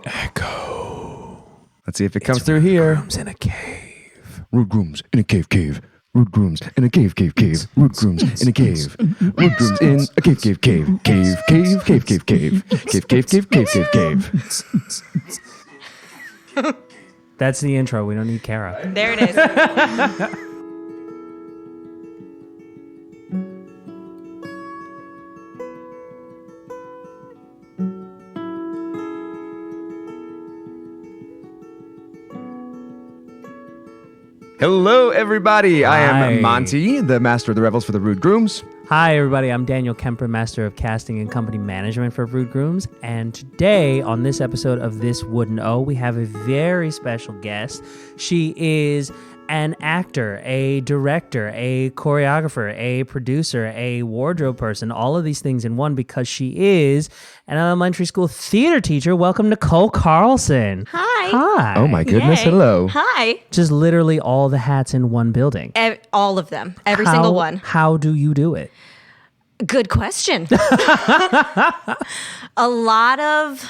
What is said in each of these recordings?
Echo. Let's see if it comes through here. Rooms in a cave. Rude grooms in a cave. Rude grooms in a cave. Rude grooms in a cave. Rude grooms in a cave. Cave. That's the intro. We don't need Kara. There it is. Hello, everybody. I Hi. am Monty, the master of the revels for the Rude Grooms. Hi, everybody. I'm Daniel Kemper, Master of Casting and Company Management for Rude Grooms. And today, on this episode of This Wouldn't O, we have a very special guest. She is an actor, a director, a choreographer, a producer, a wardrobe person, all of these things in one because she is an elementary school theater teacher. Welcome, Nicole Carlson. Hi. Hi. Oh, my goodness. Yay. Hello. Hi. Just literally all the hats in one building. All of them. Every single one. How do you do it? Good question. A lot of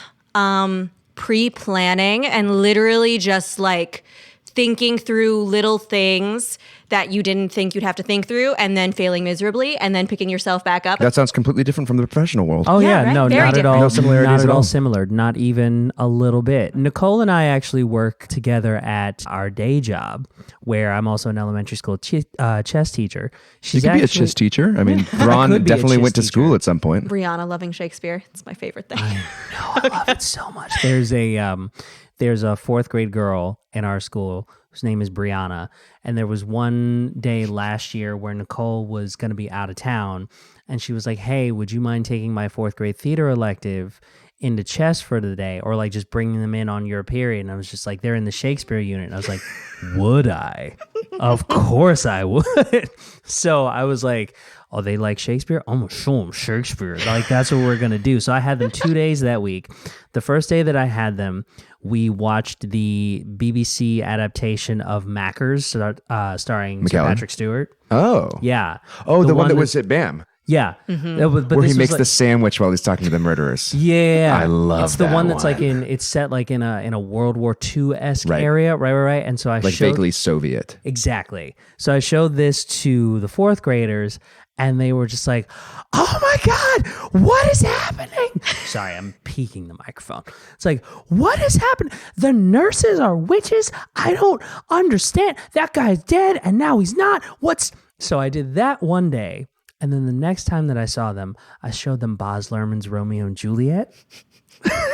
pre-planning and literally just like thinking through little things that you didn't think you'd have to think through and then failing miserably and then picking yourself back up. That sounds completely different from the professional world. Oh Yeah, yeah, right? no, Very not at different. all. No similarities not at at all all. similar. Not even a little bit. Nicole and I actually work together at our day job, where I'm also an elementary school chess teacher. You could be a chess teacher. I mean, Ron could be a definitely chess went to teacher. school at some point. Brianna loving Shakespeare. It's my favorite thing. I love it so much. There's a fourth grade girl in our school whose name is Brianna, and there was one day last year where Nicole was going to be out of town, and she was like, "Hey, would you mind taking my fourth grade theater elective into chess for the day, or like just bringing them in on your period?" And I was just like, "They're in the Shakespeare unit," and I was like, "Would I? Of course I would." So I was like, "Oh, they like Shakespeare? I'm gonna show them Shakespeare. Like that's what we're gonna do." So I had them 2 days that week. The first day that I had them, we watched the BBC adaptation of Mackers, starring Sir McKellen? Patrick Stewart. Oh. Yeah. Oh, the one that was at BAM, Yeah. That was- but where he this was makes like- the sandwich while he's talking to the murderers. Yeah, I love It's the that one that's like one. it's set like in a World War II-esque Right. area, right. And so I Like showed vaguely Soviet. exactly. So I showed this to the fourth graders, and they were just like, "Oh my God, what is happening?" Sorry, I'm peeking the microphone. It's like, "What is happening? The nurses are witches? I don't understand. That guy's dead, and now he's not. What's..." So I did that one day, and then the next time that I saw them, I showed them Baz Luhrmann's Romeo and Juliet.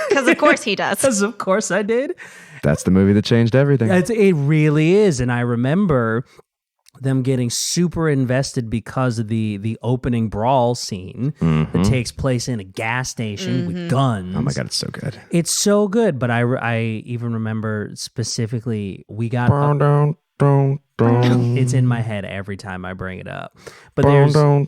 Because of course he does. Because of course I did. That's the movie that changed everything. It really is. And I remember them getting super invested because of the opening brawl scene that takes place in a gas station with guns. Oh my God, it's so good. It's so good. But I even remember specifically we got it's in my head every time I bring it up. But there's no,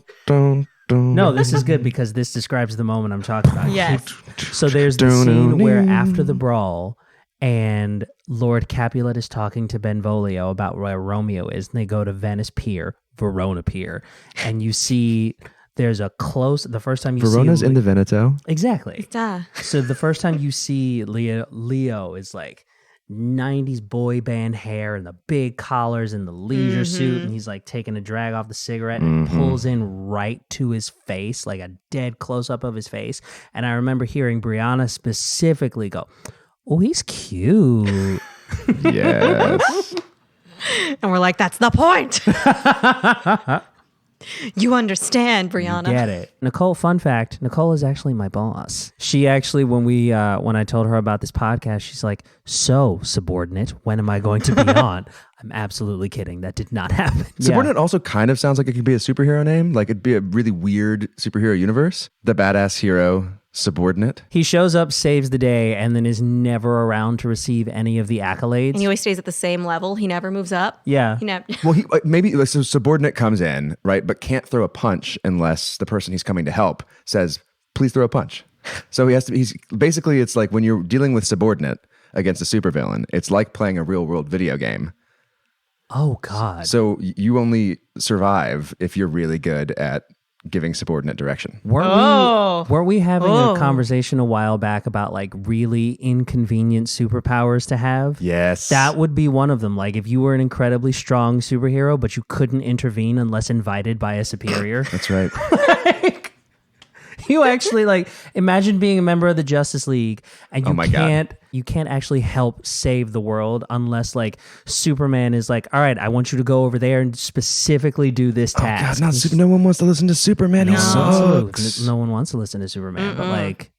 this is good because this describes the moment I'm talking about. Yes. So there's the scene where after the brawl and Lord Capulet is talking to Benvolio about where Romeo is, and they go to Venice Pier, Verona Pier, and you see there's a close, the first time you Verona's see... in the Veneto. Exactly. Duh. So the first time you see Leo is like 90s boy band hair and the big collars and the leisure suit, and he's like taking a drag off the cigarette and pulls in right to his face, like a dead close-up of his face. And I remember hearing Brianna specifically go, "Oh, he's cute." Yes. And we're like, that's the point. You understand, Brianna. Get it. Nicole, fun fact, Nicole is actually my boss. She actually, when I told her about this podcast, she's like, "So, Subordinate, when am I going to be on?" I'm absolutely kidding. That did not happen. Subordinate also kind of sounds like it could be a superhero name. Like it'd be a really weird superhero universe. The badass hero, Subordinate. He shows up, saves the day, and then is never around to receive any of the accolades. And he always stays at the same level. He never moves up. Yeah. He never. Well, so Subordinate comes in, right, but can't throw a punch unless the person he's coming to help says, "Please throw a punch." So he's basically, it's like when you're dealing with Subordinate against a supervillain, it's like playing a real world video game. Oh, God. So you only survive if you're really good at giving subordinate direction. Weren't we having a conversation a while back about like really inconvenient superpowers to have? Yes. That would be one of them. Like if you were an incredibly strong superhero, but you couldn't intervene unless invited by a superior. That's right. You actually like imagine being a member of the Justice League and you can't actually help save the world unless like Superman is like, all right, I want you to go over there and specifically do this task. God, no one wants to listen to Superman. He sucks. No one wants to listen to Superman, but like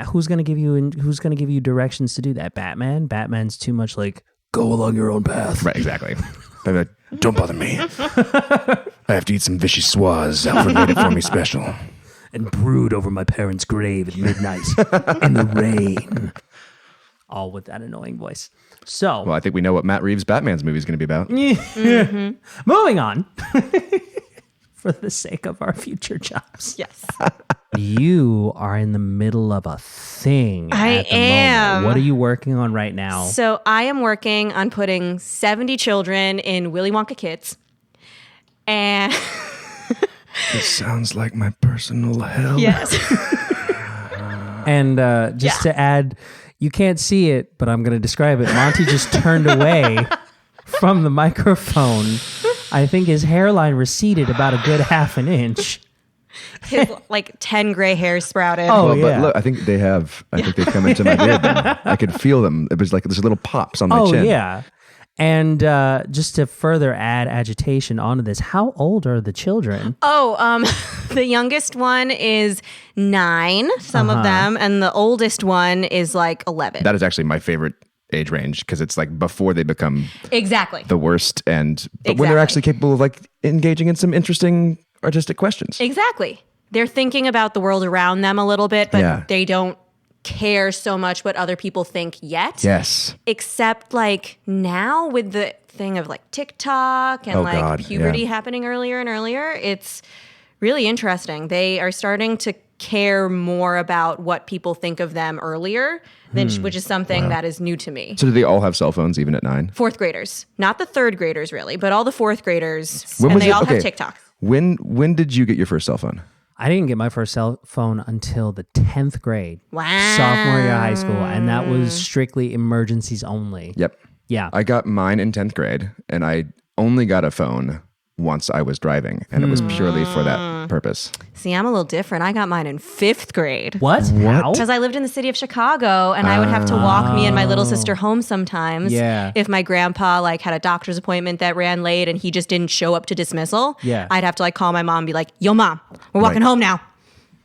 who's gonna give you directions to do that? Batman's too much like go along your own path. Right, exactly. Don't bother me. I have to eat some vichyssoise. Alfred made it for me special. And brood over my parents' grave at midnight in the rain. All with that annoying voice. So, well, I think we know what Matt Reeves' Batman's movie is going to be about. Moving on. For the sake of our future jobs. Yes. You are in the middle of a thing. I am. Moment. What are you working on right now? So I am working on putting 70 children in Willy Wonka Kids. And... This sounds like my personal hell. Yes. And just to add, you can't see it, but I'm going to describe it. Monty just turned away from the microphone. I think his hairline receded about a good half an inch. His like 10 gray hairs sprouted. Oh, Well, yeah. but look, I think they come into my beard then. I could feel them. It was like there's little pops on my chin. Oh, yeah. And just to further add agitation onto this, how old are the children? The youngest one is 9, some of them, and the oldest one is like 11. That is actually my favorite age range because it's like before they become Exactly. the worst, but when they're actually capable of like engaging in some interesting artistic questions. Exactly. They're thinking about the world around them a little bit, but they don't care so much what other people think yet. Yes. Except like now with the thing of like TikTok and puberty happening earlier and earlier, it's really interesting. They are starting to care more about what people think of them earlier, which is something that is new to me. So do they all have cell phones even at 9? 4th graders, not the 3rd graders really, but all the 4th graders, When and was they it? all Okay. have TikTok. When did you get your first cell phone? I didn't get my first cell phone until the 10th grade. Wow. Sophomore year of high school. And that was strictly emergencies only. Yep. Yeah. I got mine in 10th grade, and I only got a phone once I was driving, and it was purely for that purpose. See, I'm a little different. I got mine in 5th grade. What? How? Because I lived in the city of Chicago, and I would have to walk me and my little sister home sometimes. Yeah. If my grandpa like had a doctor's appointment that ran late and he just didn't show up to dismissal, I'd have to like call my mom and be like, "Yo, mom, we're walking home now.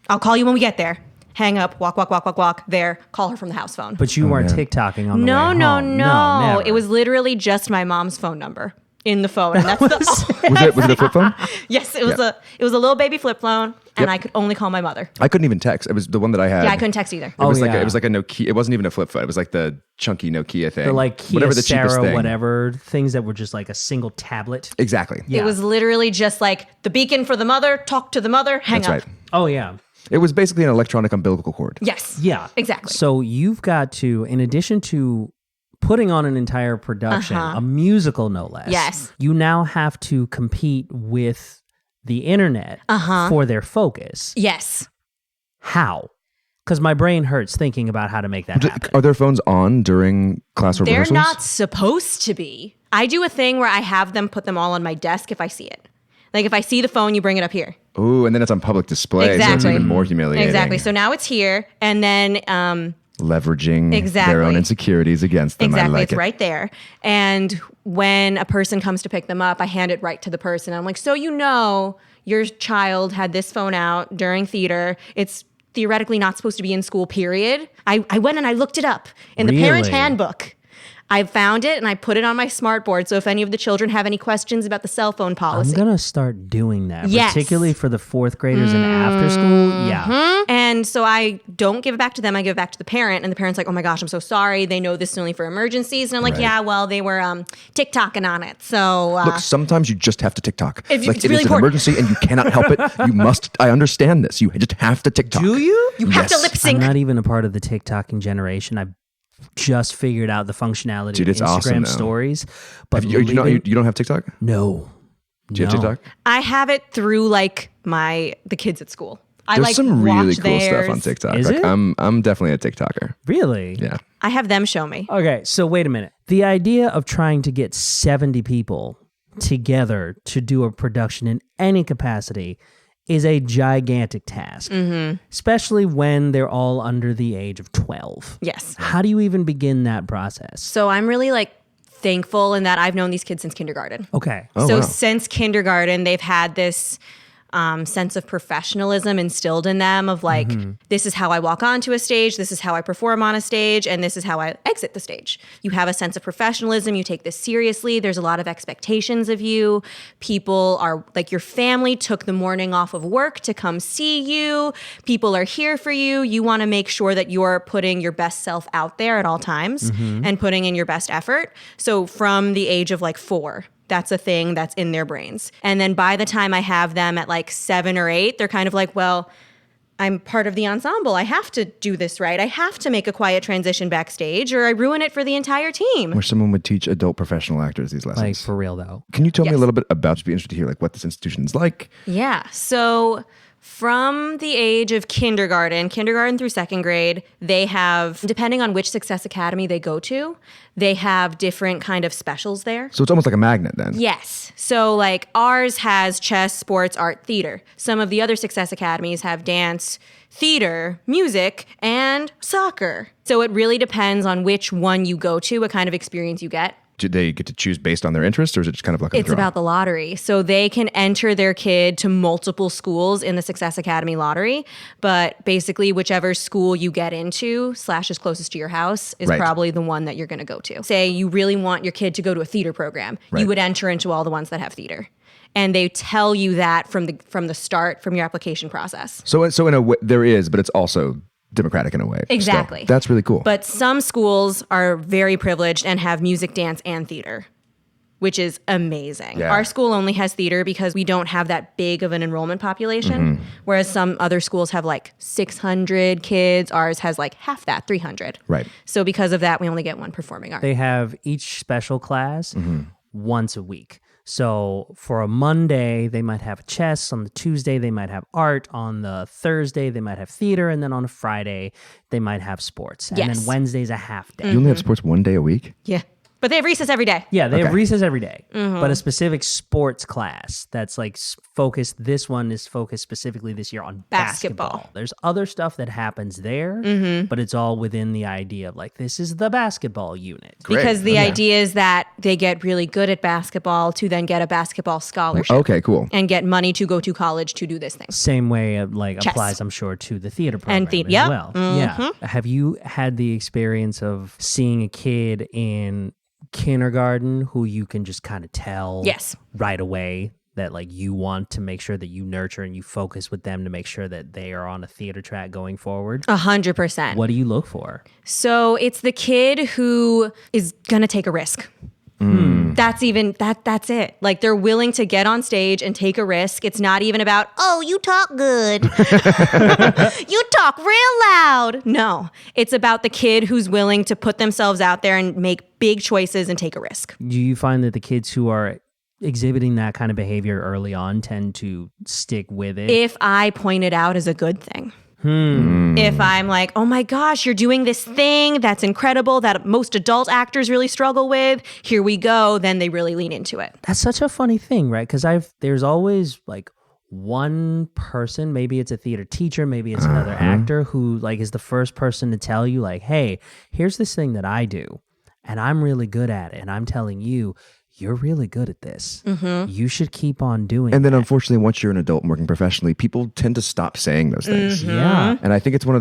I'll call you when we get there." Hang up, walk there, call her from the house phone. But you weren't TikToking on the way home. No. never. It was literally just my mom's phone number in the phone. And that's Was it a flip phone? Yes, it was a little baby flip phone, and I could only call my mother. I couldn't even text. It was the one that I had. Yeah, I couldn't text either. It was like a Nokia. It wasn't even a flip phone. It was like the chunky Nokia thing. The like Kia whatever the cheapest Sarah, thing. whatever things that were just like a single tablet. Exactly. Yeah. It was literally just like the beacon for the mother, talk to the mother, hang That's up. right. Oh, yeah. It was basically an electronic umbilical cord. Yes. Yeah. Exactly. So you've got to, in addition to putting on an entire production, a musical no less. Yes. You now have to compete with the internet for their focus. Yes. How? Because my brain hurts thinking about how to make that happen. Are their phones on during class They're rehearsals? not supposed to be. I do a thing where I have them put them all on my desk if I see it. Like if I see the phone, you bring it up here. Ooh, and then it's on public display, so it's Exactly. even more humiliating. Exactly. So now it's here, and then leveraging their Exactly. own insecurities against them. exactly, I like it's it. right there. And when a person comes to pick them up, I hand it right to the person. I'm like, so you know, your child had this phone out during theater. It's theoretically not supposed to be in school, period. I went and I looked it up in the parent Really? handbook. I found it and I put it on my smart board. So if any of the children have any questions about the cell phone I'm policy. going to start doing that, Yes. particularly for the 4th graders and after school. Yeah. And so I don't give it back to them. I give it back to the parent. And the parent's like, oh my gosh, I'm so sorry. They know this is only for emergencies. And I'm like, Right. yeah, well, they were TikToking on it. So Look, sometimes you just have to TikTok. If you- Like, it's it really is an important. emergency and you cannot help it. You must. I understand this. You just have to TikTok. Do you? you have to Yes. lip I'm sync. not even a part of the TikToking generation. I just figured out the functionality Dude, of it's Instagram awesome, though. stories. But You don't have TikTok? no. Do you have TikTok? I have it through like the kids at school. There's some really cool theirs. stuff on TikTok. Is it? I'm definitely a TikToker. Really? Yeah. I have them show me. Okay, so wait a minute. The idea of trying to get 70 people together to do a production in any capacity is a gigantic task, especially when they're all under the age of 12. Yes. How do you even begin that process? So I'm really like thankful in that I've known these kids since kindergarten. Okay. So since kindergarten, they've had this sense of professionalism instilled in them of like, this is how I walk onto a stage, this is how I perform on a stage, and this is how I exit the stage. You have a sense of professionalism, you take this seriously, there's a lot of expectations of you. People are like, your family took the morning off of work to come see you. People are here for you. You want to make sure that you're putting your best self out there at all times and putting in your best effort. So from the age of like 4, that's a thing that's in their brains. And then by the time I have them at like 7 or 8, they're kind of like, well, I'm part of the ensemble. I have to do this right. I have to make a quiet transition backstage or I ruin it for the entire team. Where someone would teach adult professional actors these lessons. Like, for real, though. Can you tell me a little bit about, just be interested to hear like what this institution is like? Yeah. So from the age of kindergarten through 2nd grade, they have, depending on which Success Academy they go to, they have different kind of specials there. So it's almost like a magnet then. Yes. So like ours has chess, sports, art, theater. Some of the other Success Academies have dance, theater, music, and soccer. So it really depends on which one you go to, what kind of experience you get. Do they get to choose based on their interest, or is it just kind of like a It's draw? about the lottery. So they can enter their kid to multiple schools in the Success Academy lottery, but basically whichever school you get into / is closest to your house is probably the one that you're going to go to. Say you really want your kid to go to a theater program, you would enter into all the ones that have theater. And they tell you that from the start, from your application process. So in a way, there is, but it's also democratic in a way. Exactly. Still. That's really cool. But some schools are very privileged and have music, dance, and theater, which is amazing. Yeah. Our school only has theater because we don't have that big of an enrollment population, whereas some other schools have like 600 kids. Ours has like half that, 300. Right. So because of that, we only get one performing art. They have each special class once a week. So for a Monday, they might have chess. On the Tuesday, they might have art. On the Thursday, they might have theater. And then on a Friday, they might have sports. And then Wednesday's a half day. You only have sports one day a week? Yeah. But they have recess every day. Yeah, they have recess every day. But a specific sports class that's like focused, this one is focused specifically this year on basketball. There's other stuff that happens there, but it's all within the idea of like, this is the basketball unit. Great. Because the idea is that they get really good at basketball to then get a basketball scholarship. Okay, cool. And get money to go to college to do this thing. Same way it like Chess. applies, I'm sure, to the theater program And as well. Yeah. Have you had the experience of seeing a kid in kindergarten who you can just kind of tell right away that like you want to make sure that you nurture and you focus with them to make sure that they are on a theater track going forward? 100%. What do you look for? So it's the kid who is gonna take a risk. That's it. Like they're willing to get on stage and take a risk. It's not even about, oh, you talk good. You talk real loud. No, it's about the kid who's willing to put themselves out there and make big choices and take a risk. Do you find that the kids who are exhibiting that kind of behavior early on tend to stick with it? If I point it out as a good thing. If I'm like, oh my gosh, you're doing this thing that's incredible that most adult actors really struggle with, here we go, then they really lean into it. That's such a funny thing, right? Because there's always like one person, maybe it's a theater teacher, maybe it's another actor who like is the first person to tell you like, hey, here's this thing that I do and I'm really good at it. And I'm telling you, you're really good at this. You should keep on doing it. And then unfortunately, once you're an adult and working professionally, people tend to stop saying those things. Yeah. And I think it's one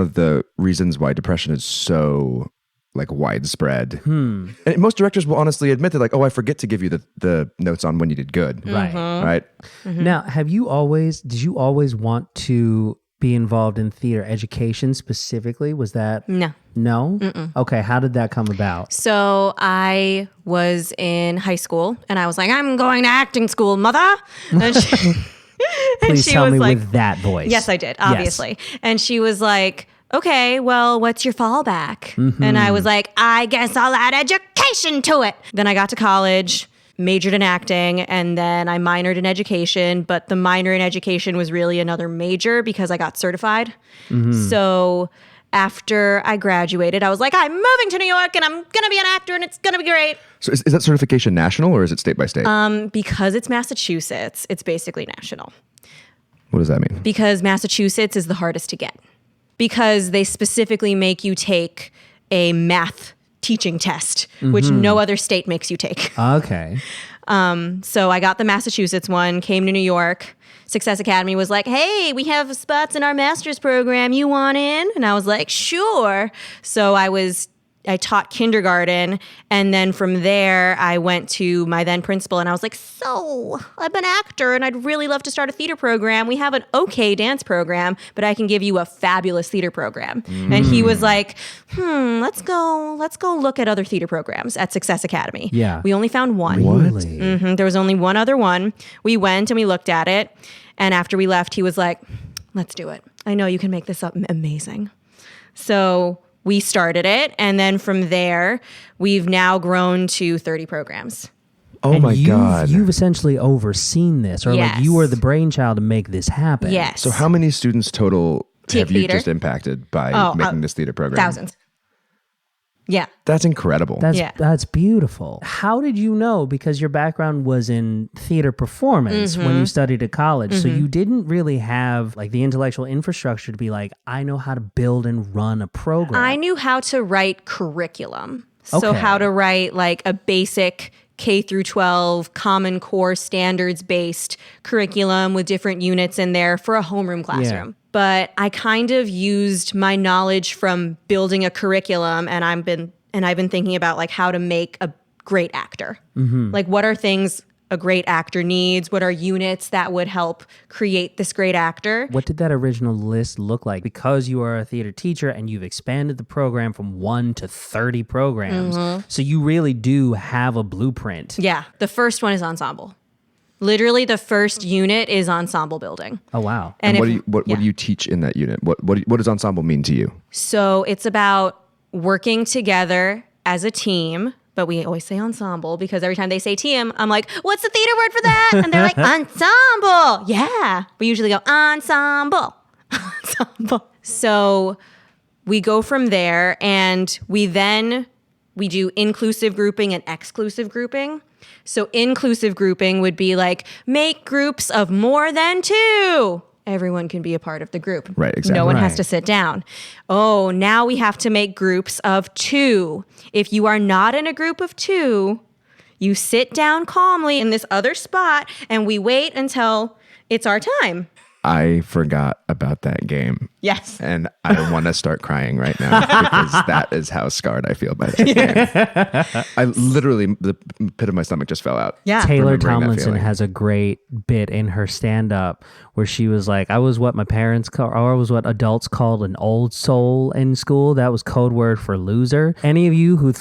of the reasons why depression is so like widespread. And most directors will honestly admit that like, oh, I forget to give you the notes on when you did good. Right. Right. Now, did you always want to be involved in theater education specifically? Was that? No. No? Okay. How did that come about? So I was in high school and I was like, I'm going to acting school, mother. And Please she tell was me like, with that voice. Yes, I did, obviously. Yes. And she was like, okay, well, what's your fallback? And I was like, I guess I'll add education to it. Then I got to college, majored in acting, and then I minored in education, but the minor in education was really another major because I got certified. So after I graduated, I was like, I'm moving to New York and I'm going to be an actor and it's going to be great. So is that certification national or is it state by state? Because it's Massachusetts, it's basically national. What does that mean? Because Massachusetts is the hardest to get. Because they specifically make you take a math teaching test, which no other state makes you take. Okay. So I got the Massachusetts one, came to New York. Success Academy was like, hey, we have spots in our master's program. You want in? And I was like, sure. So I taught kindergarten. And then from there, I went to my then principal and I was like, so I'm an actor and I'd really love to start a theater program. We have an okay dance program, but I can give you a fabulous theater program. And he was like, let's go look at other theater programs at Success Academy. Yeah. We only found one. Really? There was only one other one. We went and we looked at it. And after we left, he was like, let's do it. I know you can make this up amazing. So we started it. And then from there, we've now grown to 30 programs. Oh And my God. You've essentially overseen this, or like you were the brainchild to make this happen. Yes. So how many students total have you theater? just impacted by making this theater program? Thousands. Yeah. That's incredible. That's beautiful. How did you know? Because your background was in theater performance when you studied at college. So you didn't really have like the intellectual infrastructure to be like, I know how to build and run a program. I knew how to write curriculum. So Okay. how to write like a basic K through 12 Common Core standards based curriculum with different units in there for a homeroom classroom. Yeah. But I kind of used my knowledge from building a curriculum and I've been thinking about like how to make a great actor. Like what are things a great actor needs? What are units that would help create this great actor? What did that original list look like? Because you are a theater teacher and you've expanded the program from 1 to 30 programs. So you really do have a blueprint. Yeah. The first one is ensemble. Literally the first unit is ensemble building. Oh, wow. And what do you teach in that unit? What does ensemble mean to you? So it's about working together as a team, but we always say ensemble because every time they say team, I'm like, what's the theater word for that? And they're like, ensemble. Yeah. We usually go ensemble. Ensemble. So we go from there and we do inclusive grouping and exclusive grouping. So inclusive grouping would be like, make groups of more than 2. Everyone can be a part of the group. Right, exactly. No one has Right. to sit down. Oh, now we have to make groups of 2. If you are not in a group of 2, you sit down calmly in this other spot and we wait until it's our time. I forgot about that game. Yes. And I want to start crying right now because that is how scarred I feel by that game. I literally, the pit of my stomach just fell out. Yeah. Taylor remembering that Tomlinson feeling. has a great bit in her stand-up where she was like, I was what my parents call, or I was what adults called an old soul in school. That was code word for loser. Any of you who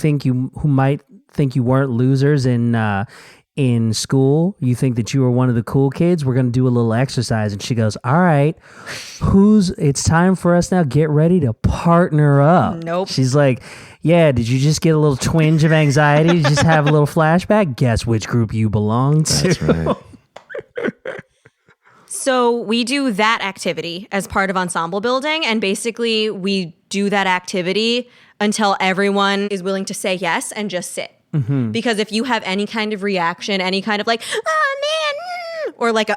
might think you weren't losers in school, you think that you were one of the cool kids, we're going to do a little exercise. And she goes, all right, it's time for us now. Get ready to partner up. Nope. She's like, yeah, did you just get a little twinge of anxiety? Did you just have a little flashback? Guess which group you belong to. That's right. So we do that activity as part of ensemble building. And basically we do that activity until everyone is willing to say yes and just sit. Because if you have any kind of reaction, any kind of like, oh man, or like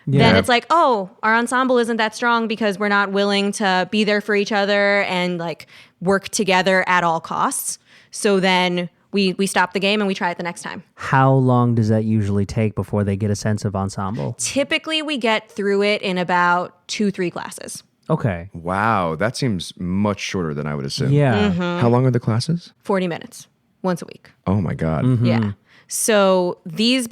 then it's like, oh, our ensemble isn't that strong because we're not willing to be there for each other and like work together at all costs. So then we stop the game and we try it the next time. How long does that usually take before they get a sense of ensemble? Typically we get through it in about 2-3 classes. Okay. Wow, that seems much shorter than I would assume. Yeah. How long are the classes? 40 minutes, once a week. Oh my God. Yeah. So these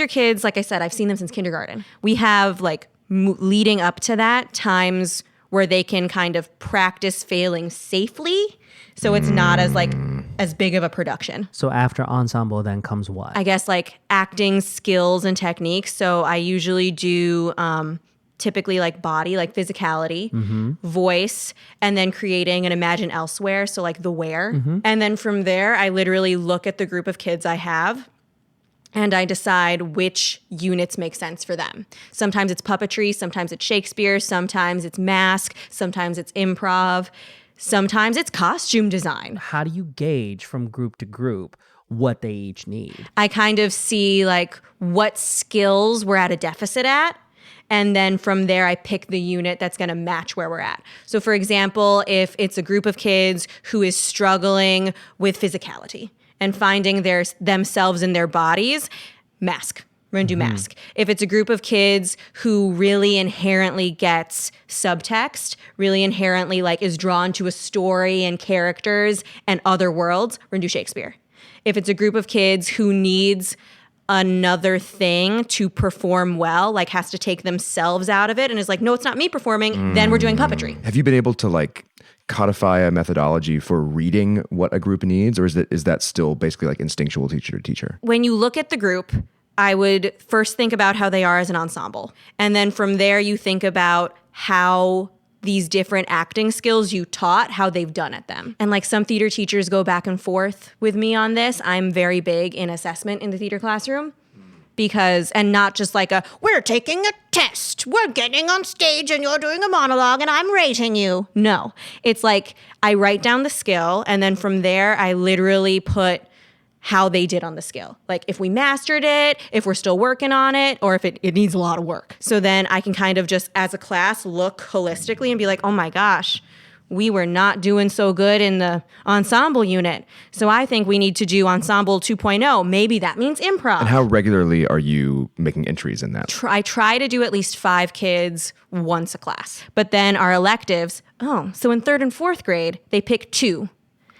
are kids, like I said, I've seen them since kindergarten. We have like leading up to that times where they can kind of practice failing safely. So it's not as big of a production. So after ensemble then comes what? I guess like acting skills and techniques. So I usually do typically like body, like physicality, voice, and then creating an imagine elsewhere. So like the where. And then from there, I literally look at the group of kids I have and I decide which units make sense for them. Sometimes it's puppetry, sometimes it's Shakespeare, sometimes it's mask, sometimes it's improv, sometimes it's costume design. How do you gauge from group to group what they each need? I kind of see like what skills we're at a deficit at. And then from there, I pick the unit that's going to match where we're at. So for example, if it's a group of kids who is struggling with physicality and finding themselves in their bodies, mask. We're going to do mask. If it's a group of kids who really inherently gets subtext, really inherently like is drawn to a story and characters and other worlds, we're going to do Shakespeare. If it's a group of kids who needs another thing to perform well, like has to take themselves out of it and is like, no, it's not me performing, then we're doing puppetry. Have you been able to like codify a methodology for reading what a group needs, or is that still basically like instinctual teacher to teacher? When you look at the group, I would first think about how they are as an ensemble. And then from there, you think about how these different acting skills you taught, how they've done at them. And like some theater teachers go back and forth with me on this. I'm very big in assessment in the theater classroom and not just like we're taking a test. We're getting on stage and you're doing a monologue and I'm rating you. No, it's like I write down the skill and then from there, I literally put how they did on the skill. Like if we mastered it, if we're still working on it, or if it needs a lot of work. So then I can kind of just as a class look holistically and be like, oh my gosh, we were not doing so good in the ensemble unit. So I think we need to do ensemble 2.0. Maybe that means improv. And how regularly are you making entries in that? I try to do at least 5 kids once a class. But then our electives, so in 3rd and 4th grade, they pick 2.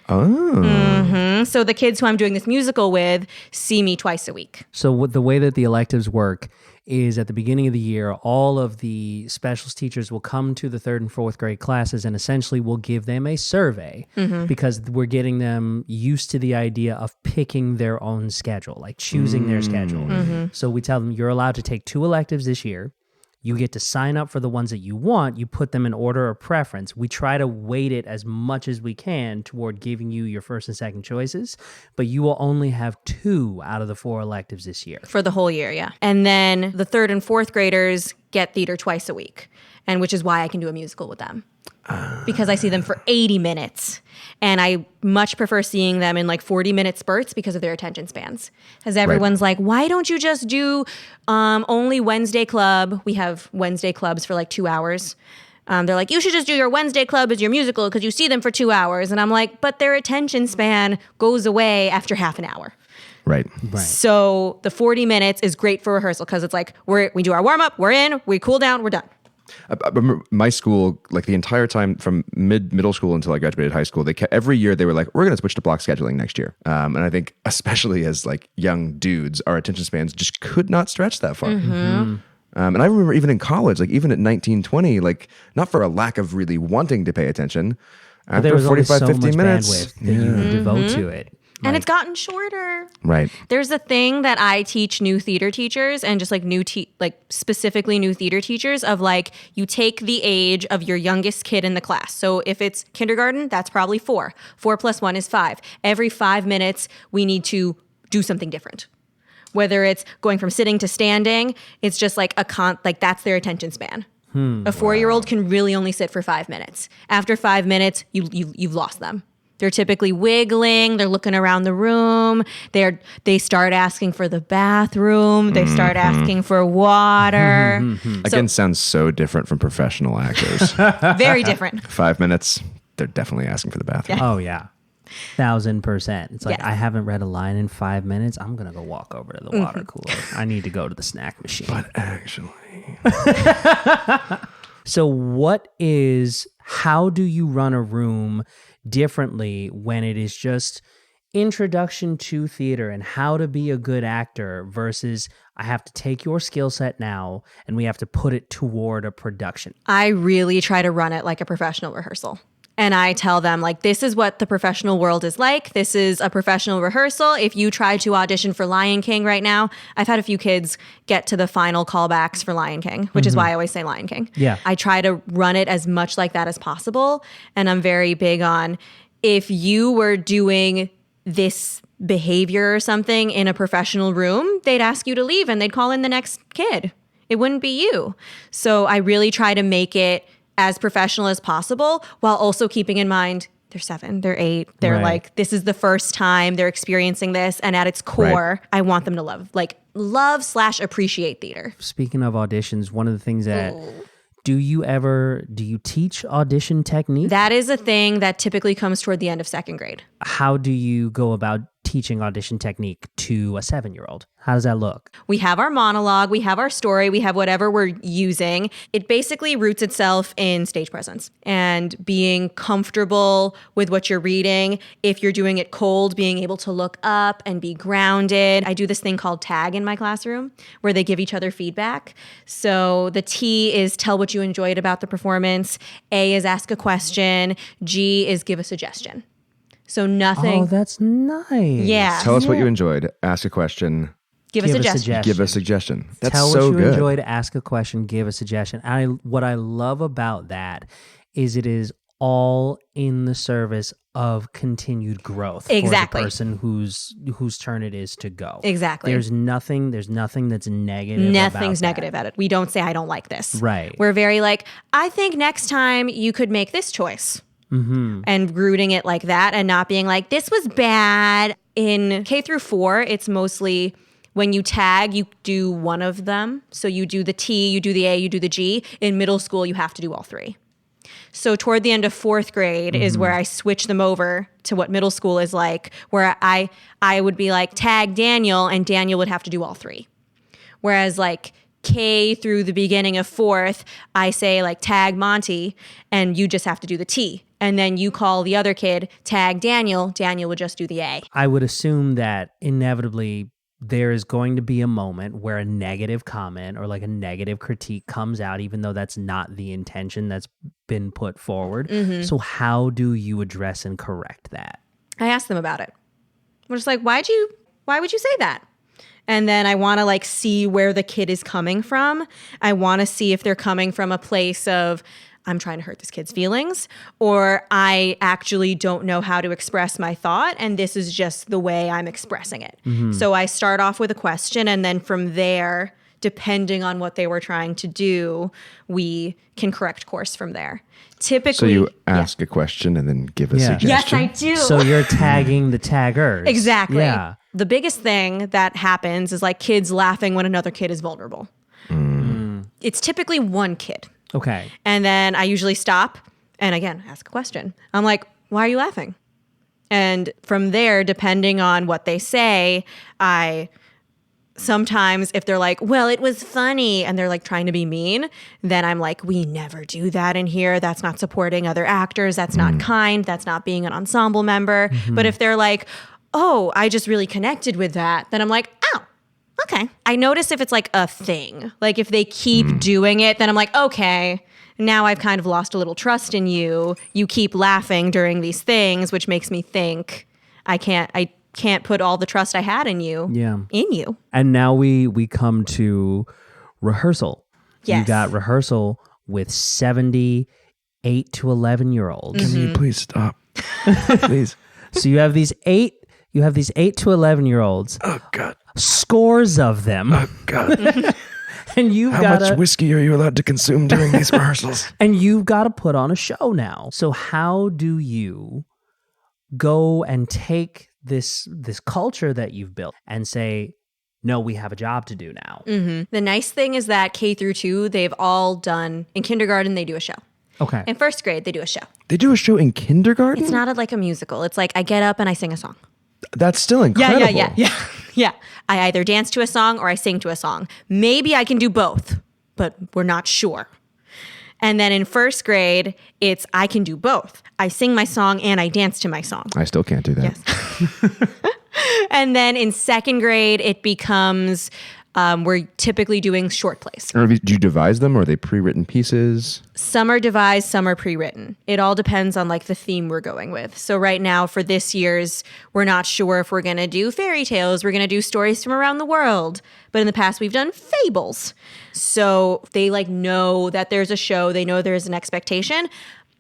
Oh. So the kids who I'm doing this musical with see me twice a week. So the way that the electives work is at the beginning of the year, all of the specials teachers will come to the 3rd and 4th grade classes and essentially we'll give them a survey because we're getting them used to the idea of picking their own schedule, like choosing their schedule. So we tell them you're allowed to take 2 electives this year. You get to sign up for the ones that you want. You put them in order of preference. We try to weight it as much as we can toward giving you your first and second choices, but you will only have 2 out of the 4 electives this year. For the whole year, yeah. And then the 3rd and 4th graders get theater twice a week, and which is why I can do a musical with them. Because I see them for 80 minutes. And I much prefer seeing them in like 40-minute spurts because of their attention spans. Because everyone's like, why don't you just do only Wednesday club? We have Wednesday clubs for like 2 hours. They're like, you should just do your Wednesday club as your musical because you see them for 2 hours. And I'm like, but their attention span goes away after half an hour. Right. So the 40 minutes is great for rehearsal because it's like we do our warm-up, we're in, we cool down, we're done. I remember my school, like the entire time from middle school until I graduated high school, every year they were like, we're going to switch to block scheduling next year. And I think especially as like young dudes, our attention spans just could not stretch that far. And I remember even in college, like even at 19, 20, like not for a lack of really wanting to pay attention, but there after was 45, only so 50 much minutes. bandwidth that you would devote to it. And it's gotten shorter. Right. There's a thing that I teach new theater teachers and just like specifically new theater teachers of like, you take the age of your youngest kid in the class. So if it's kindergarten, that's probably 4. 4 plus 1 is 5. Every 5 minutes, we need to do something different. Whether it's going from sitting to standing, it's just like that's their attention span. A 4-year-old can really only sit for 5 minutes. After 5 minutes, you've lost them. They're typically wiggling. They're looking around the room. They start asking for the bathroom. They start asking for water. Again, sounds so different from professional actors. Very different. 5 minutes, they're definitely asking for the bathroom. Oh, yeah. 1000%. It's like, Yes. I haven't read a line in 5 minutes. I'm going to go walk over to the water cooler. I need to go to the snack machine. But actually... So how do you run a room differently when it is just introduction to theater and how to be a good actor versus I have to take your skill set now and we have to put it toward a production? I really try to run it like a professional rehearsal. And I tell them, like, this is what the professional world is like. This is a professional rehearsal. If you try to audition for Lion King right now, I've had a few kids get to the final callbacks for Lion King, which is why I always say Lion King. Yeah. I try to run it as much like that as possible. And I'm very big on if you were doing this behavior or something in a professional room, they'd ask you to leave and they'd call in the next kid. It wouldn't be you. So I really try to make it as professional as possible while also keeping in mind they're 7, they're 8. They're Right. like, this is the first time they're experiencing this. And at its core, I want them to love/appreciate theater. Speaking of auditions, one of the things that do you teach audition technique? That is a thing that typically comes toward the end of 2nd grade. How do you go about teaching audition technique to a 7-year-old? How does that look? We have our monologue, we have our story, we have whatever we're using. It basically roots itself in stage presence and being comfortable with what you're reading. If you're doing it cold, being able to look up and be grounded. I do this thing called tag in my classroom where they give each other feedback. So the T is tell what you enjoyed about the performance. A is ask a question. G is give a suggestion. So nothing. Oh, that's nice. Yeah. Tell us what you enjoyed. Ask a question. Give a suggestion. Give a suggestion. That's Tell so what you good. enjoyed, ask a question, give a suggestion. What I love about that is it is all in the service of continued growth Exactly. for the person whose turn it is to go. Exactly. There's nothing that's negative Nothing's about negative at it. We don't say I don't like this. Right. We're very like, I think next time you could make this choice. Mm-hmm. And rooting it like that and not being like, this was bad. In K through 4, it's mostly when you tag, you do one of them. So you do the T, you do the A, you do the G. In middle school, you have to do all 3. So toward the end of 4th grade is where I switch them over to what middle school is like, where I would be like, tag Daniel, and Daniel would have to do all 3. Whereas like K through the beginning of 4th, I say like tag Monty, and you just have to do the T. And then you call the other kid, tag Daniel. Daniel would just do the A. I would assume that inevitably there is going to be a moment where a negative comment or like a negative critique comes out, even though that's not the intention that's been put forward. Mm-hmm. So how do you address and correct that? I ask them about it. I'm just like, why would you say that? And then I want to like see where the kid is coming from. I want to see if they're coming from a place of, I'm trying to hurt this kid's feelings, or I actually don't know how to express my thought, and this is just the way I'm expressing it. Mm-hmm. So I start off with a question, and then from there, depending on what they were trying to do, we can correct course from there. Typically, So you ask a question and then give a suggestion. Yes, I do. So you're tagging the taggers. Exactly. Yeah. The biggest thing that happens is like kids laughing when another kid is vulnerable. It's typically one kid. Okay. And then I usually stop and again, ask a question. I'm like, why are you laughing? And from there, depending on what they say, I sometimes if they're like, well, it was funny, and they're like trying to be mean, then I'm like, we never do that in here. That's not supporting other actors. That's not kind. That's not being an ensemble member. But if they're like, oh, I just really connected with that, then I'm like, oh, okay. I notice if it's like a thing, like if they keep doing it, then I'm like, okay, now I've kind of lost a little trust in you. You keep laughing during these things, which makes me think I can't put all the trust I had in you in you. And now we come to rehearsal. Yes. You got rehearsal with 70 8 to 11-year-olds. Can you please stop? Please. So you have these 8 to 11-year-olds. Oh God. Scores of them. Oh God. And you've How got much whiskey are you allowed to consume during these rehearsals? And you've got to put on a show now. So how do you go and take this culture that you've built and say, no, we have a job to do now? Mm-hmm. The nice thing is that K through 2, they've all done, in kindergarten, they do a show. Okay. In first grade, they do a show. They do a show in kindergarten? It's not like a musical. It's like I get up and I sing a song. That's still incredible. Yeah. I either dance to a song or I sing to a song. Maybe I can do both, but we're not sure. And then in first grade, it's I can do both. I sing my song and I dance to my song. I still can't do that. Yes. And then in second grade, it becomes we're typically doing short plays. Or do you devise them, or are they pre-written pieces? Some are devised, some are pre-written. It all depends on like the theme we're going with. So right now for this year's, we're not sure if we're going to do fairy tales. We're going to do stories from around the world. But in the past, we've done fables. So they like know that there's a show. They know there's an expectation.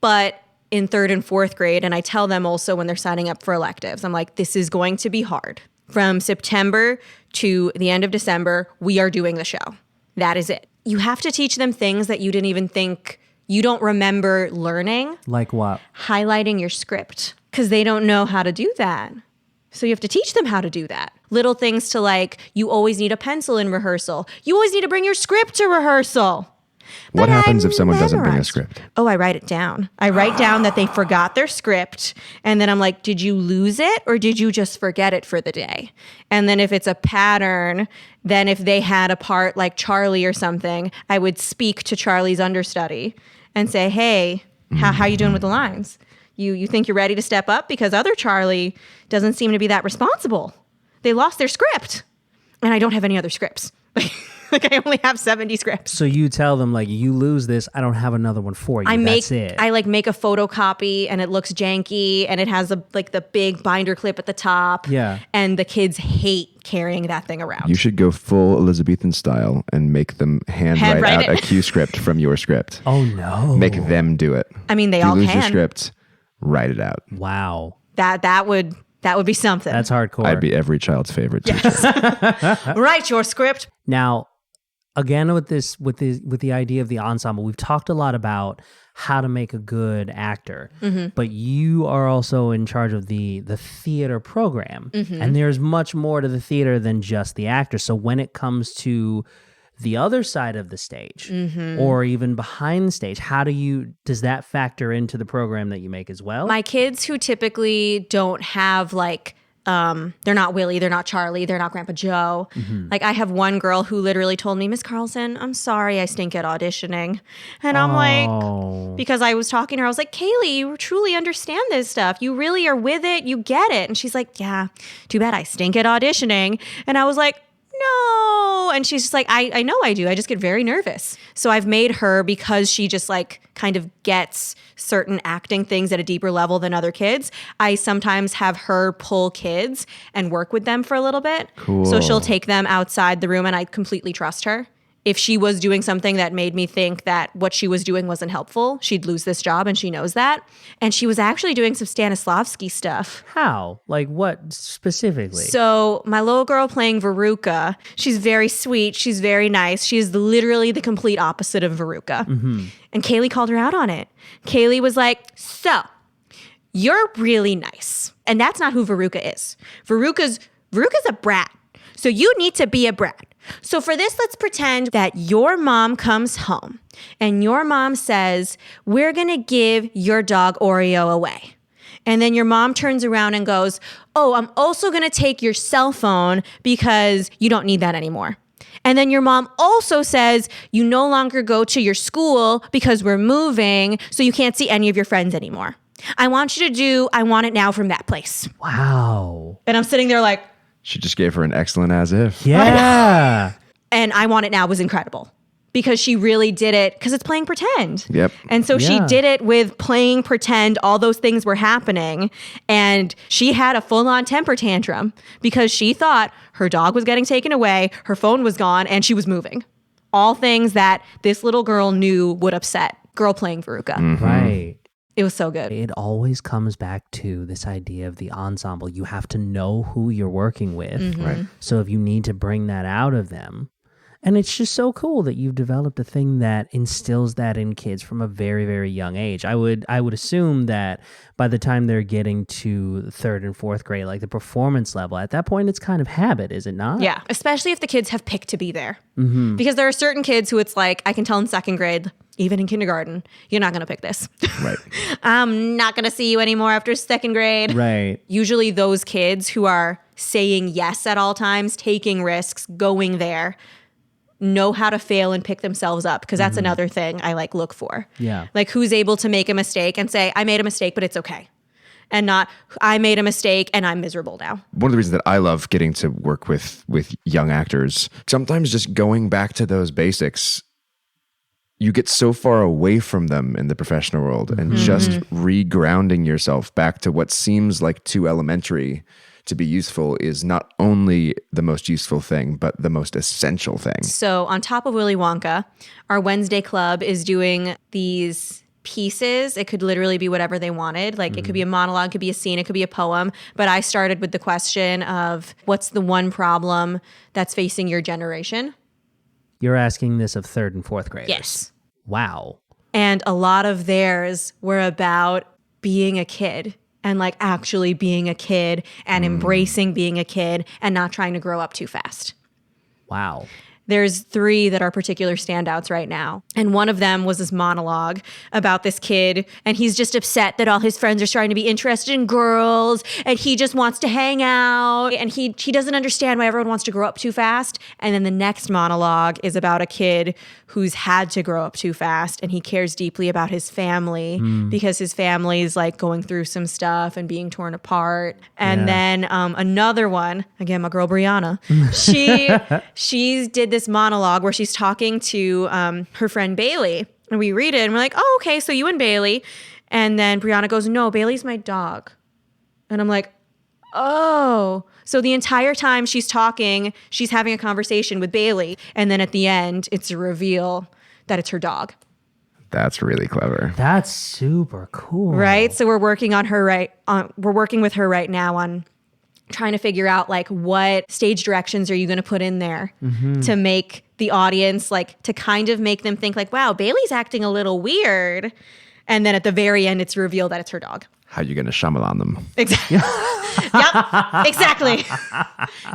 But in 3rd and 4th grade, and I tell them also when they're signing up for electives, I'm like, this is going to be hard. From September to the end of December, we are doing the show. That is it. You have to teach them things that you didn't even think, you don't remember learning. Like what? Highlighting your script, because they don't know how to do that. So you have to teach them how to do that. Little things to like, you always need a pencil in rehearsal. You always need to bring your script to rehearsal. What happens if someone doesn't bring a script? Oh, I write it down. I write down that they forgot their script. And then I'm like, did you lose it or did you just forget it for the day? And then if it's a pattern, then if they had a part like Charlie or something, I would speak to Charlie's understudy and say, hey, how you doing with the lines? You think you're ready to step up? Because other Charlie doesn't seem to be that responsible. They lost their script. And I don't have any other scripts. Like I only have 70 scripts. So you tell them like, you lose this, I don't have another one for you. That's it. I like make a photocopy and it looks janky and it has the big binder clip at the top. Yeah. And the kids hate carrying that thing around. You should go full Elizabethan style and make them handwrite out a cue script from your script. Oh no. Make them do it. I mean, they you all lose can. your script, write it out. Wow. That would be something. That's hardcore. I'd be every child's favorite teacher. Write your script. Now, again, with the idea of the ensemble, we've talked a lot about how to make a good actor, but you are also in charge of the theater program, and there's much more to the theater than just the actor. So when it comes to the other side of the stage, or even behind the stage, does that factor into the program that you make as well? My kids who typically don't have like, they're not Willy, they're not Charlie, they're not Grandpa Joe. Like I have one girl who literally told me, Miss Carlson, I'm sorry I stink at auditioning. And I'm like, because I was talking to her, I was like, Kaylee, you truly understand this stuff. You really are with it. You get it. And she's like, yeah, too bad I stink at auditioning. And I was like, no. And she's just like, I know I do. I just get very nervous. So I've made her, because she just like kind of gets certain acting things at a deeper level than other kids, I sometimes have her pull kids and work with them for a little bit. Cool. So she'll take them outside the room and I completely trust her. If she was doing something that made me think that what she was doing wasn't helpful, she'd lose this job and she knows that. And she was actually doing some Stanislavski stuff. How? Like what specifically? So my little girl playing Veruca, she's very sweet. She's very nice. She is literally the complete opposite of Veruca. And Kaylee called her out on it. Kaylee was like, so you're really nice. And that's not who Veruca is. Veruca's a brat. So you need to be a brat. So for this, let's pretend that your mom comes home and your mom says, we're going to give your dog Oreo away. And then your mom turns around and goes, oh, I'm also going to take your cell phone because you don't need that anymore. And then your mom also says you no longer go to your school because we're moving, so you can't see any of your friends anymore. I want you to do I Want It Now from that place. Wow. And I'm sitting there like, She just gave her an excellent as if. Yeah. And I Want It Now was incredible because she really did it because it's playing pretend. Yep. And so she did it with playing pretend. All those things were happening. And she had a full-on temper tantrum because she thought her dog was getting taken away, her phone was gone, and she was moving. All things that this little girl knew would upset girl playing Veruca. Right. It was so good. It always comes back to this idea of the ensemble. You have to know who you're working with. Right. So if you need to bring that out of them, and it's just so cool that you've developed a thing that instills that in kids from a very, very young age. I would assume that by the time they're getting to 3rd and 4th grade, like the performance level, at that point, it's kind of habit, is it not? Yeah, especially if the kids have picked to be there. Because there are certain kids who it's like, I can tell in 2nd grade, even in kindergarten, you're not going to pick this. Right. I'm not going to see you anymore after 2nd grade. Right. Usually those kids who are saying yes at all times, taking risks, going there, know how to fail and pick themselves up, because that's another thing I like look for. Yeah. Like who's able to make a mistake and say, I made a mistake, but it's okay. And not, I made a mistake and I'm miserable now. One of the reasons that I love getting to work with young actors, sometimes just going back to those basics, you get so far away from them in the professional world, and just regrounding yourself back to what seems like too elementary to be useful is not only the most useful thing, but the most essential thing. So on top of Willy Wonka, our Wednesday club is doing these pieces. It could literally be whatever they wanted. Like it could be a monologue, it could be a scene, it could be a poem. But I started with the question of what's the one problem that's facing your generation? You're asking this of 3rd and 4th graders? Yes. Wow. And a lot of theirs were about being a kid and like actually being a kid and embracing being a kid and not trying to grow up too fast. Wow. There's 3 that are particular standouts right now. And one of them was this monologue about this kid. And he's just upset that all his friends are starting to be interested in girls. And he just wants to hang out. And he doesn't understand why everyone wants to grow up too fast. And then the next monologue is about a kid who's had to grow up too fast. And he cares deeply about his family because his family's like going through some stuff and being torn apart. And then another one, again, my girl Brianna, she did this monologue where she's talking to her friend Bailey, and we read it and we're like, oh, okay, so you and Bailey. And then Brianna goes, no, Bailey's my dog. And I'm like, oh. So the entire time she's talking, she's having a conversation with Bailey, and then at the end it's a reveal that it's her dog. That's really clever. That's super cool. Right? So we're working on her we're working with her right now on trying to figure out like what stage directions are you going to put in there to make the audience like to kind of make them think like, wow, Bailey's acting a little weird. And then at the very end, it's revealed that it's her dog. How you going to Shyamalan them? Exactly. Yep, exactly.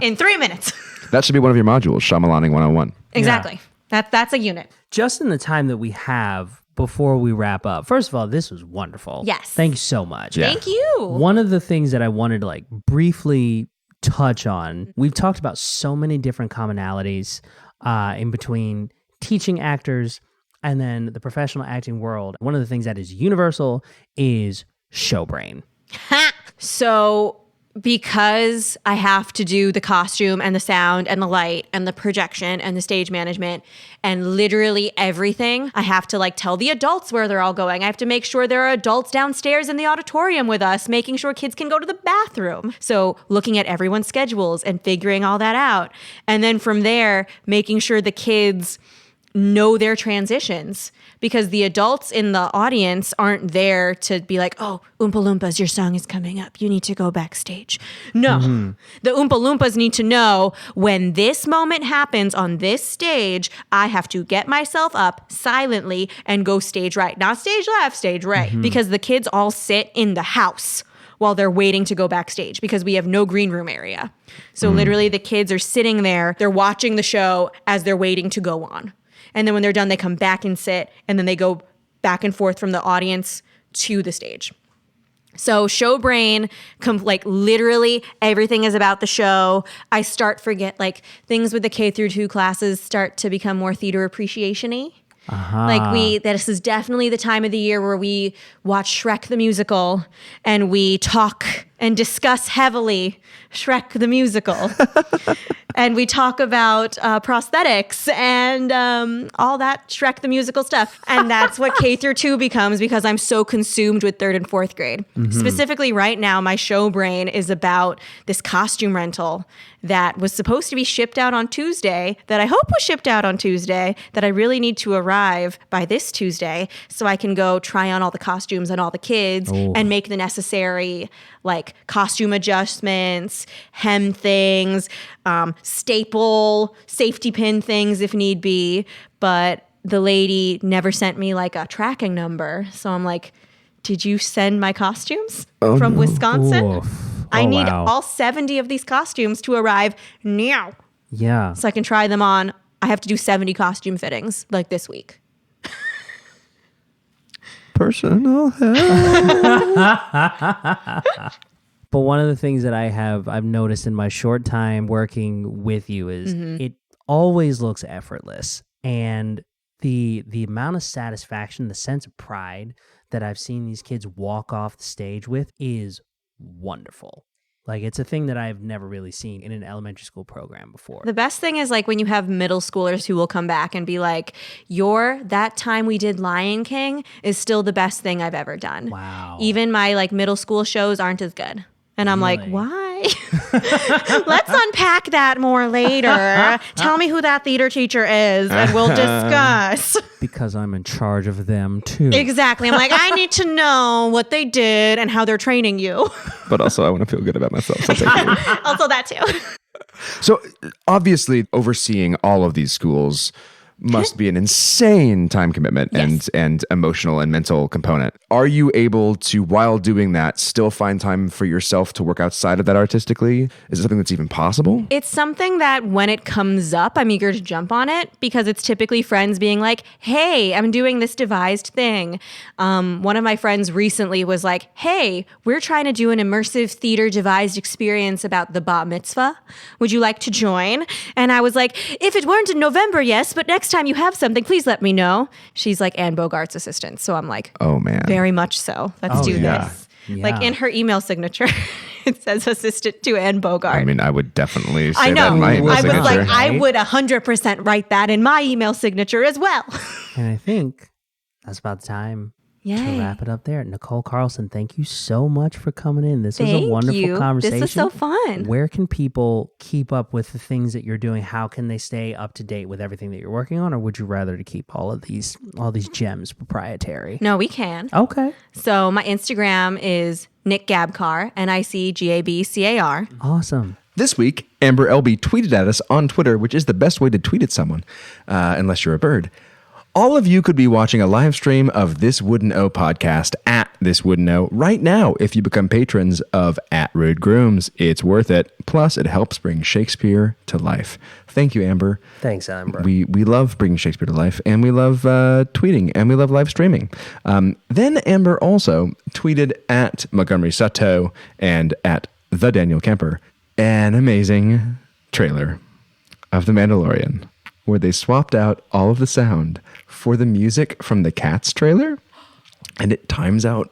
In 3 minutes. That should be one of your modules, Shyamalaning 101. Exactly. Yeah. That's a unit. Just in the time that we have before we wrap up, first of all, this was wonderful. Yes. Thank you so much. Yeah. Thank you. One of the things that I wanted to like briefly touch on, we've talked about so many different commonalities in between teaching actors and then the professional acting world. One of the things that is universal is show brain. So because I have to do the costume and the sound and the light and the projection and the stage management and literally everything, I have to like tell the adults where they're all going. I have to make sure there are adults downstairs in the auditorium with us, making sure kids can go to the bathroom. So looking at everyone's schedules and figuring all that out. And then from there, making sure the kids know their transitions, because the adults in the audience aren't there to be like, oh, Oompa Loompas, your song is coming up. You need to go backstage. No, the Oompa Loompas need to know when this moment happens on this stage, I have to get myself up silently and go stage right, not stage left, stage right, because the kids all sit in the house while they're waiting to go backstage because we have no green room area. So literally the kids are sitting there, they're watching the show as they're waiting to go on. And then when they're done, they come back and sit, and then they go back and forth from the audience to the stage. So show brain, like literally everything is about the show. I forget like things with the K through 2 classes start to become more theater appreciation-y. Like this is definitely the time of the year where we watch Shrek the musical and we talk and discuss heavily Shrek the musical. And we talk about prosthetics and all that Shrek the musical stuff. And that's what K through 2 becomes because I'm so consumed with 3rd and 4th grade. Specifically right now, my show brain is about this costume rental that was supposed to be shipped out on Tuesday, that I hope was shipped out on Tuesday, that I really need to arrive by this Tuesday so I can go try on all the costumes on all the kids and make the necessary like costume adjustments, hem things, staple, safety pin things if need be. But the lady never sent me like a tracking number. So I'm like, did you send my costumes from Wisconsin? Oof. I need all 70 of these costumes to arrive now. Yeah. So I can try them on. I have to do 70 costume fittings like this week. Personal help. But one of the things that I've noticed in my short time working with you is it always looks effortless. And the amount of satisfaction, the sense of pride that I've seen these kids walk off the stage with is wonderful. Like it's a thing that I've never really seen in an elementary school program before. The best thing is like when you have middle schoolers who will come back and be like, that time we did Lion King is still the best thing I've ever done. Wow. Even my like middle school shows aren't as good. And I'm like, why? okay. Let's unpack that more later. Tell me who that theater teacher is and we'll discuss. Because I'm in charge of them too. Exactly. I'm like, I need to know what they did and how they're training you. But also, I want to feel good about myself. So thank you. Also that too. So obviously, overseeing all of these schools must be an insane time commitment and emotional and mental component. Are you able to, while doing that, still find time for yourself to work outside of that artistically? Is it something that's even possible? It's something that when it comes up, I'm eager to jump on it because it's typically friends being like, hey, I'm doing this devised thing. One of my friends recently was like, hey, we're trying to do an immersive theater devised experience about the bat mitzvah. Would you like to join? And I was like, if it weren't in November, yes, but next time you have something, please let me know. She's like Anne Bogart's assistant. So I'm like, oh man, very much so. Let's do this. Yeah. Like in her email signature, it says assistant to Anne Bogart. I mean, I would definitely say I know. that in my email I was signature. like, I would 100% write that in my email signature as well. And I think that's about time to Yay. wrap it up there. Nicole Carlson, thank you so much for coming in. This was a Thank wonderful you. conversation. This was so fun. Where can people keep up with the things that you're doing? How can they stay up to date with everything that you're working on? Or would you rather to keep all these gems proprietary? No, we can. Okay. So my Instagram is Nick Gabcar, NICGABCAR. Awesome. This week, Amber LB tweeted at us on Twitter, which is the best way to tweet at someone, unless you're a bird. All of you could be watching a live stream of This Wouldn't Know podcast at This Wouldn't Know right now if you become patrons of @Rude Grooms. It's worth it. Plus, it helps bring Shakespeare to life. Thank you, Amber. Thanks, Amber. We love bringing Shakespeare to life, and we love tweeting, and we love live streaming. Then Amber also tweeted at Montgomery Sato and at The Daniel Kemper an amazing trailer of The Mandalorian, where they swapped out all of the sound for the music from the Cats trailer, and it times out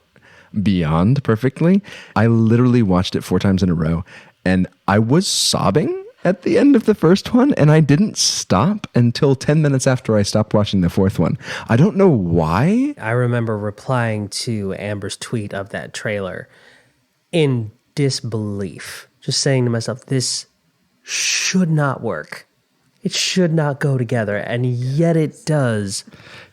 beyond perfectly. I literally watched it 4 times in a row, and I was sobbing at the end of the first one, and I didn't stop until 10 minutes after I stopped watching the 4th one. I don't know why. I remember replying to Amber's tweet of that trailer in disbelief, just saying to myself, this should not work. It should not go together, and yet it does.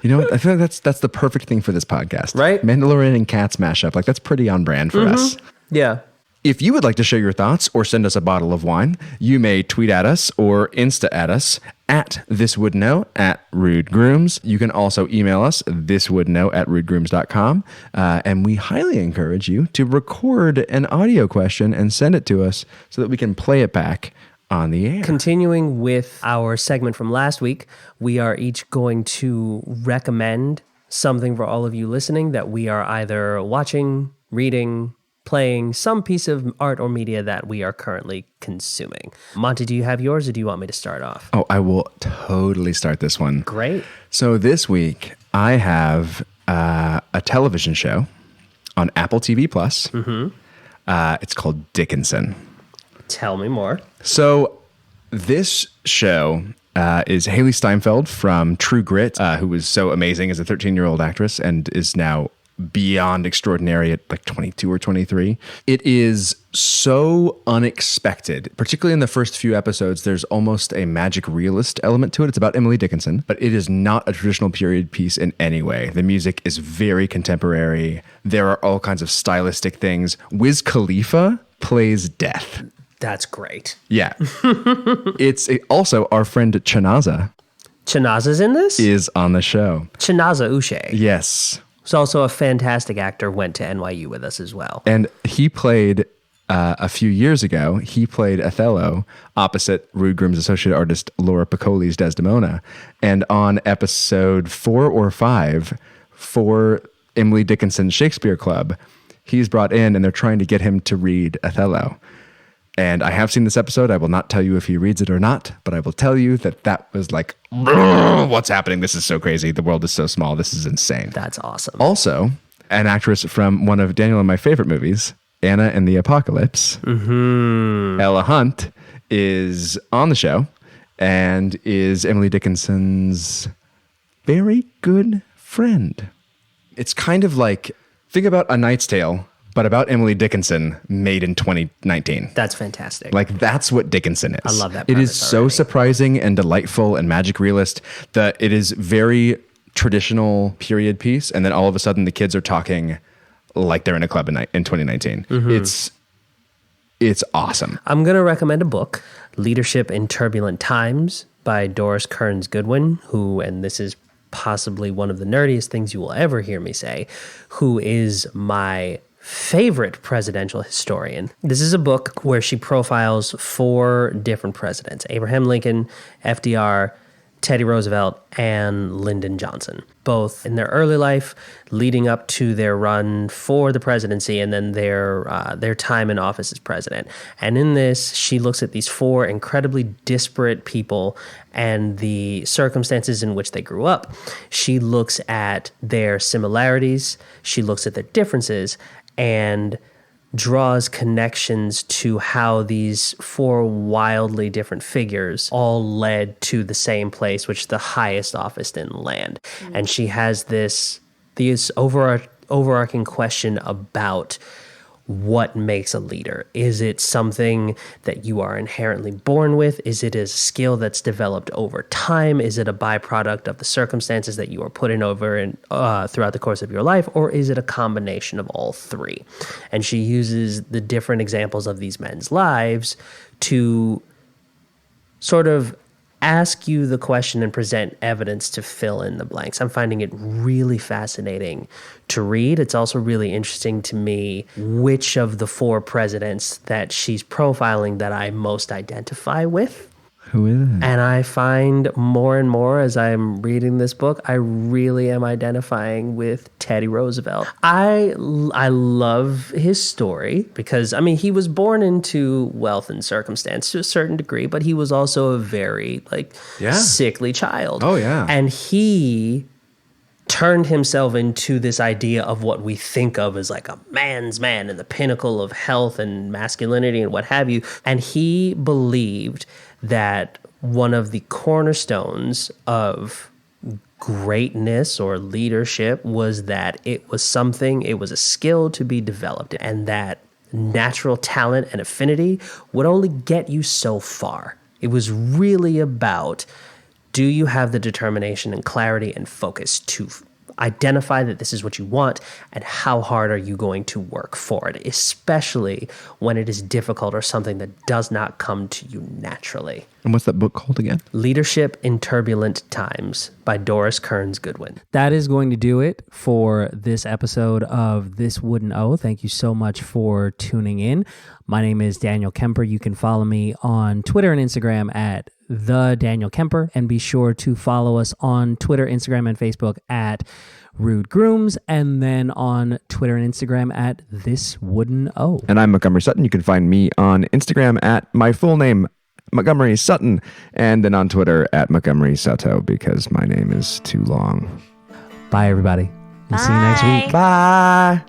You know what? I feel like that's the perfect thing for this podcast. Right? Mandalorian and Cats mashup. Like, that's pretty on brand for us. Yeah. If you would like to share your thoughts or send us a bottle of wine, you may tweet at us or Insta at us at thiswouldknow at Rude Grooms. You can also email us thiswouldknow at rudegrooms.com. And we highly encourage you to record an audio question and send it to us so that we can play it back on the air. Continuing with our segment from last week, we are each going to recommend something for all of you listening that we are either watching, reading, playing, some piece of art or media that we are currently consuming. Monty, do you have yours or do you want me to start off? Oh, I will totally start this one. Great. So this week, I have a television show on Apple TV Plus. It's called Dickinson. Tell me more. So this show is Haley Steinfeld from True Grit, who was so amazing as a 13-year-old actress and is now beyond extraordinary at like 22 or 23. It is so unexpected, particularly in the first few episodes. There's almost a magic realist element to it. It's about Emily Dickinson, but it is not a traditional period piece in any way. The music is very contemporary. There are all kinds of stylistic things. Wiz Khalifa plays Death. That's great. Yeah. It's also our friend Chanaza Chanaza's in this? is on the show. Chanaza Uche. Yes. Who's also a fantastic actor, went to NYU with us as well. And he played, a few years ago, he played Othello opposite Rude Groom's associate artist Laura Piccoli's Desdemona. And on episode 4 or 5 for Emily Dickinson's Shakespeare Club, he's brought in and they're trying to get him to read Othello. And I have seen this episode. I will not tell you if he reads it or not, but I will tell you that was like, what's happening? This is so crazy. The world is so small. This is insane. That's awesome. Also, an actress from one of Daniel and my favorite movies, Anna and the Apocalypse, Ella Hunt, is on the show and is Emily Dickinson's very good friend. It's kind of like, think about A Knight's Tale, but about Emily Dickinson, made in 2019. That's fantastic. Like, that's what Dickinson is. I love that It is premise so already. surprising and delightful and magic realist that it is very traditional period piece, and then all of a sudden the kids are talking like they're in a club in 2019. It's awesome. I'm going to recommend a book, Leadership in Turbulent Times by Doris Kearns Goodwin, who, and this is possibly one of the nerdiest things you will ever hear me say, who is my favorite presidential historian. This is a book where she profiles 4 different presidents: Abraham Lincoln, FDR, Teddy Roosevelt, and Lyndon Johnson, both in their early life leading up to their run for the presidency and then their time in office as president. And in this, she looks at these 4 incredibly disparate people and the circumstances in which they grew up. She looks at their similarities, she looks at their differences, and draws connections to how these 4 wildly different figures all led to the same place, which is the highest office in the land. And she has this overarching question about what makes a leader. Is it something that you are inherently born with? Is it a skill that's developed over time? Is it a byproduct of the circumstances that you are put in throughout the course of your life? Or is it a combination of all 3? And she uses the different examples of these men's lives to sort of ask you the question and present evidence to fill in the blanks. I'm finding it really fascinating to read. It's also really interesting to me which of the 4 presidents that she's profiling that I most identify with. Who is it? And I find more and more as I'm reading this book, I really am identifying with Teddy Roosevelt. I love his story because, I mean, he was born into wealth and circumstance to a certain degree, but he was also a very sickly child. Oh, yeah. And he turned himself into this idea of what we think of as like a man's man and the pinnacle of health and masculinity and what have you. And he believed that one of the cornerstones of greatness or leadership was that it was a skill to be developed, and that natural talent and affinity would only get you so far. It was really about, do you have the determination and clarity and focus to identify that this is what you want, and how hard are you going to work for it, especially when it is difficult or something that does not come to you naturally. And what's that book called again? Leadership in Turbulent Times by Doris Kearns Goodwin. That is going to do it for this episode of This Wouldn't O. Thank you so much for tuning in. My name is Daniel Kemper. You can follow me on Twitter and Instagram at The Daniel Kemper, and be sure to follow us on Twitter, Instagram, and Facebook at Rude Grooms, and then on Twitter and Instagram at This Wooden O. And I'm Montgomery Sutton. You can find me on Instagram at my full name, Montgomery Sutton, and then on Twitter at Montgomery Sutto, because my name is too long. Bye, everybody. We'll see you next week. Bye.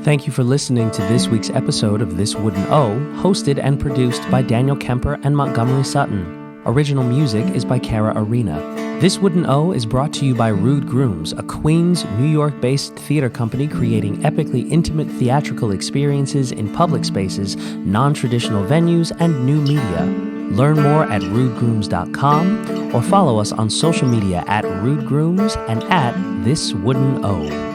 Thank you for listening to this week's episode of This Wooden O, hosted and produced by Daniel Kemper and Montgomery Sutton. Original music is by Kara Arena. This Wooden O is brought to you by Rude Grooms, a Queens, New York-based theater company creating epically intimate theatrical experiences in public spaces, non-traditional venues, and new media. Learn more at rudegrooms.com or follow us on social media at Rude Grooms and at This Wooden O.